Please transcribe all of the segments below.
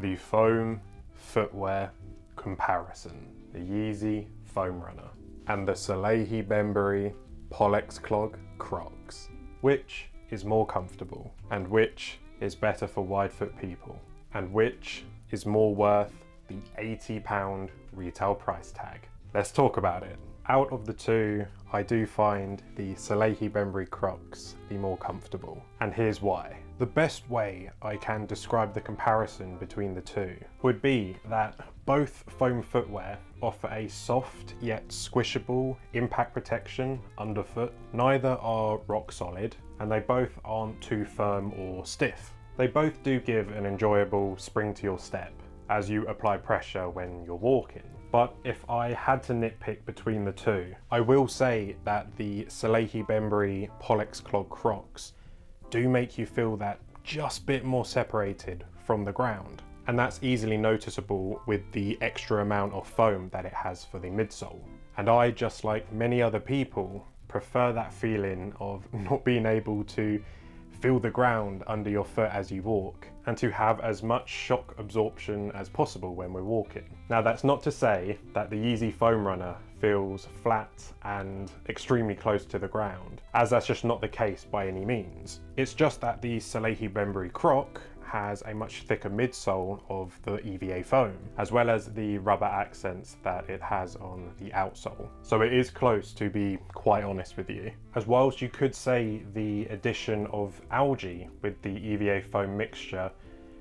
the foam footwear comparison. The Yeezy Foam Runner and the Salehe Bembury Pollex Clog Crocs. Which is more comfortable, and which is better for wide foot people, and which is more worth the £80 retail price tag? Let's talk about it. Out of the two, I do find the Salehe Bembury Crocs the more comfortable, and here's why. The best way I can describe the comparison between the two would be that both foam footwear offer a soft yet squishable impact protection underfoot. Neither are rock solid, and they both aren't too firm or stiff. They both do give an enjoyable spring to your step as you apply pressure when you're walking. But if I had to nitpick between the two, I will say that the Salehe Bembury Pollex Clog Crocs do make you feel that just bit more separated from the ground. And that's easily noticeable with the extra amount of foam that it has for the midsole. And I, just like many other people, prefer that feeling of not being able to feel the ground under your foot as you walk, and to have as much shock absorption as possible when we're walking. Now, that's not to say that the Yeezy Foam Runner feels flat and extremely close to the ground, as that's just not the case by any means. It's just that the Salehe Bembury Croc has a much thicker midsole of the EVA foam, as well as the rubber accents that it has on the outsole. So it is close, to be quite honest with you. As whilst you could say the addition of algae with the EVA foam mixture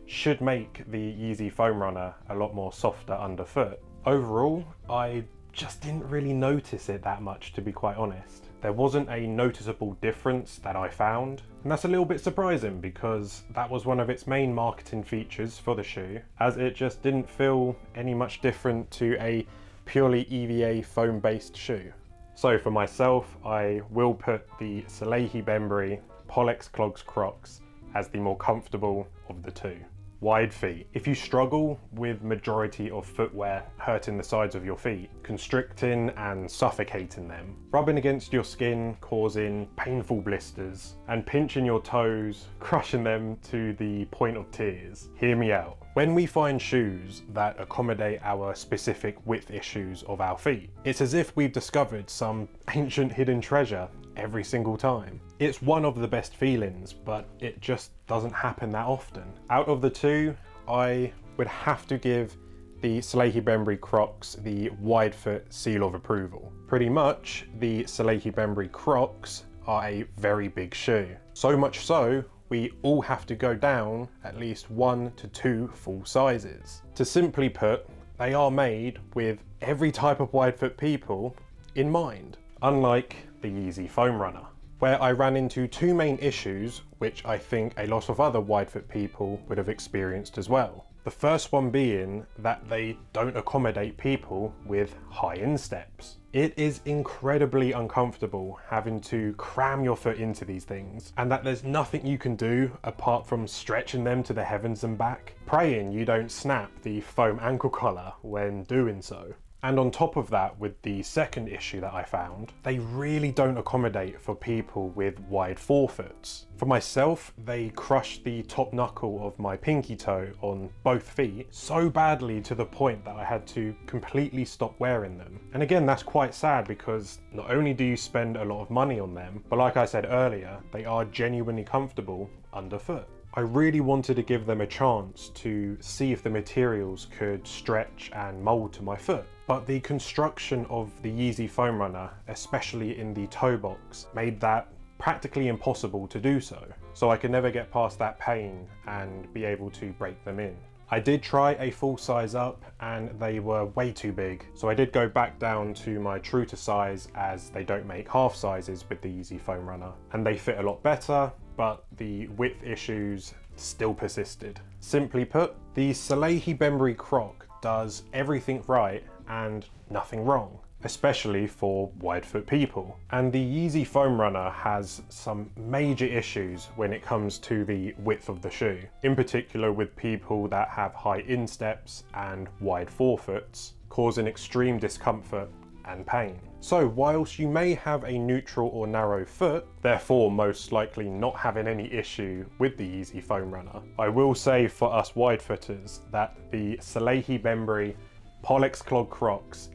should make the Yeezy Foam Runner a lot more softer underfoot, overall I just didn't really notice it that much, to be quite honest. There wasn't a noticeable difference that I found, and that's a little bit surprising because that was one of its main marketing features for the shoe, as it just didn't feel any much different to a purely EVA foam based shoe. So for myself, I will put the Salehe Bembury Pollex Clogs Crocs as the more comfortable of the two. Wide feet. If you struggle with majority of footwear hurting the sides of your feet, constricting and suffocating them, rubbing against your skin causing painful blisters, and pinching your toes, crushing them to the point of tears, hear me out. When we find shoes that accommodate our specific width issues of our feet, it's as if we've discovered some ancient hidden treasure every single time. It's one of the best feelings, but it just doesn't happen that often. Out of the two, I would have to give the Salehe Bembury Crocs the wide foot seal of approval. Pretty much, the Salehe Bembury Crocs are a very big shoe. So much so, we all have to go down at least 1 to 2 full sizes. To simply put, they are made with every type of wide foot people in mind, unlike the Yeezy Foam Runner, where I ran into two main issues which I think a lot of other wide foot people would have experienced as well. The first one being that they don't accommodate people with high insteps. It is incredibly uncomfortable having to cram your foot into these things, and that there's nothing you can do apart from stretching them to the heavens and back, praying you don't snap the foam ankle collar when doing so. And on top of that, with the second issue that I found, they really don't accommodate for people with wide forefoots. For myself, they crushed the top knuckle of my pinky toe on both feet so badly to the point that I had to completely stop wearing them. And again, that's quite sad because not only do you spend a lot of money on them, but like I said earlier, they are genuinely comfortable underfoot. I really wanted to give them a chance to see if the materials could stretch and mold to my foot. But the construction of the Yeezy Foam Runner, especially in the toe box, made that practically impossible to do so. So I could never get past that pain and be able to break them in. I did try a full size up and they were way too big. So I did go back down to my true to size, as they don't make half sizes with the Yeezy Foam Runner. And they fit a lot better, but the width issues still persisted. Simply put, the Salehe Bembury Croc does everything right and nothing wrong, especially for wide foot people. And the Yeezy Foam Runner has some major issues when it comes to the width of the shoe, in particular with people that have high insteps and wide forefoots, causing extreme discomfort and pain. So whilst you may have a neutral or narrow foot, therefore most likely not having any issue with the Yeezy Foam Runner, I will say for us wide footers that the Salehe Bembury Pollex Clog Crocs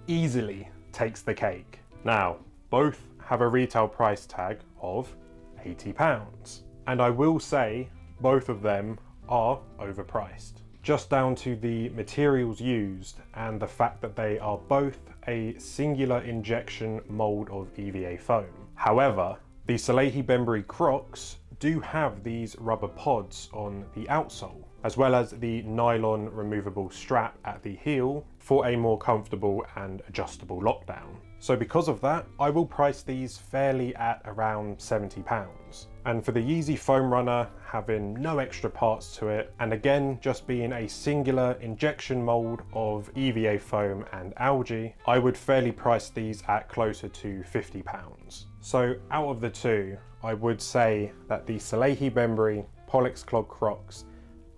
easily takes the cake. Now, both have a retail price tag of £80. And I will say both of them are overpriced, just down to the materials used and the fact that they are both a singular injection mold of EVA foam. However, the Salehe Bembury Crocs do have these rubber pods on the outsole, as well as the nylon removable strap at the heel for a more comfortable and adjustable lockdown. So because of that, I will price these fairly at around £70. And for the Yeezy Foam Runner having no extra parts to it, and again just being a singular injection mold of EVA foam and algae, I would fairly price these at closer to £50. So out of the two, I would say that the Salehe Bembury Pollex Clog Crocs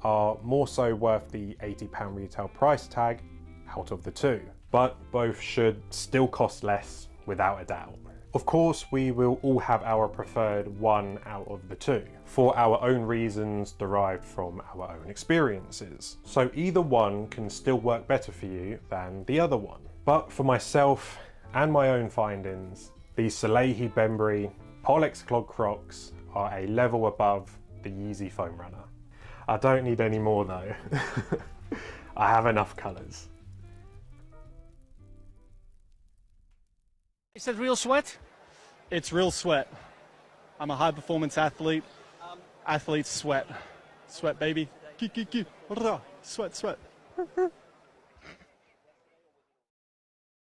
are more so worth the £80 retail price tag out of the two, but both should still cost less without a doubt. Of course, we will all have our preferred one out of the two for our own reasons derived from our own experiences. So either one can still work better for you than the other one. But for myself and my own findings, the Salehe Bembury Pollex Clog Crocs are a level above the Yeezy Foam Runner. I don't need any more though. I have enough colours. Is that real sweat? It's real sweat. I'm a high performance athlete. Athletes sweat. Sweat, baby. Sweat, sweat.